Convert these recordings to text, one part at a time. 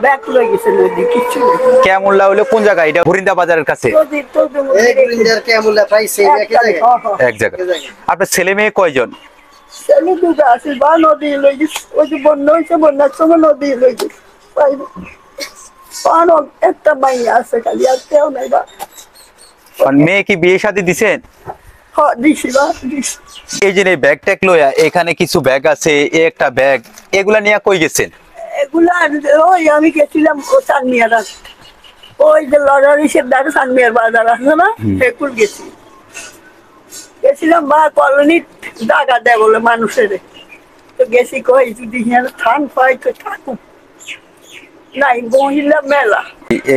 Bag লই গেছে নদী কিছু কেমুল্লা হলো কোন জায়গা? এটা হরিন্দা বাজারের কাছে নদী তো এই গুইন্দার কেমুল্লা পাইছে একই জায়গায় এক জায়গা। আপনার ছেলে মেয়ে কয়জন? ছেলে দুটো আছে বা নদী লই গেছে ওই যে বন্যা হয়েছে বন্যার সময় নদী লই গেছে পান একটা মাইয়া আছে খালি আর কেউ নাই বা আর মেয়ে কি বিয়ে শাদী দিছেন? দিছি বা দিছি এই যে এই ব্যাগ ট্যাগ লইয়া এখানে কিছু ব্যাগ আছে, একটা ব্যাগ, এগুলা নিয়ে কই গেছেন? এগুলা ওই আমি গেছিলাম ও চানমিয়ার ওই যে লড়ারিসের দ্বারা চানমিয়ার বাজার আছে না সেকুল গেছিলাম বা কলোনি জায়গা দেয় বলে মানুষের তো গেছি কই যদি থান পাই তো থাকুক নাই মহিলা মেলা।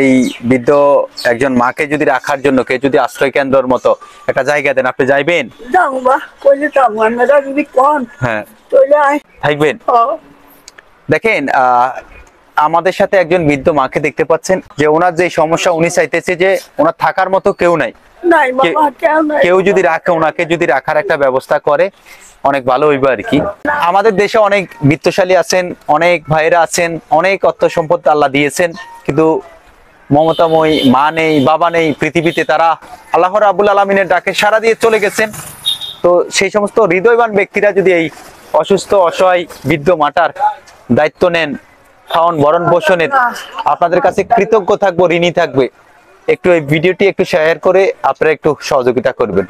এই বৃদ্ধ একজন মাকে যদি রাখার জন্য কেউ যদি আশ্রয় কেন্দ্রের মতো একটা জায়গা দেন, আপনি যাইবেন? যাও বা কইলে যাবো আমরা যদি কন হ্যাঁ, তৈলে আয় থাকবেন। দেখেন আমাদের সাথে একজন বৃদ্ধ মাকে দেখতে পাচ্ছেন যে ওনার যে সমস্যা, উনি চাইতেছে যে ওনার থাকার মতো কেউ নাই, নাই বাবা কেউ নাই কেউ যদি রাখে, ওনাকে যদি রাখার একটা ব্যবস্থা করে অনেক ভালো হইবে আর কি। আমাদের দেশে অনেক বিত্তশালী আছেন, অনেক ভাইরা আছেন, অনেক অর্থ সম্পদ আল্লাহ দিয়েছেন, কিন্তু মমতাময়ী মা নেই, বাবা নেই পৃথিবীতে। তারা আল্লাহ রাব্বুল আলামিনের ডাকে সাড়া দিয়ে চলে গেছেন। তো সেই সমস্ত হৃদয়বান ব্যক্তিরা যদি এই অসুস্থ অসহায় বৃদ্ধ মাটার দায়িত্ব নেন, খাওয়ান ভরণ পোষণের, আপনাদের কাছে কৃতজ্ঞ থাকবো, ঋণী থাকবে। একটু এই ভিডিওটি একটু শেয়ার করে আপনারা একটু সহযোগিতা করবেন।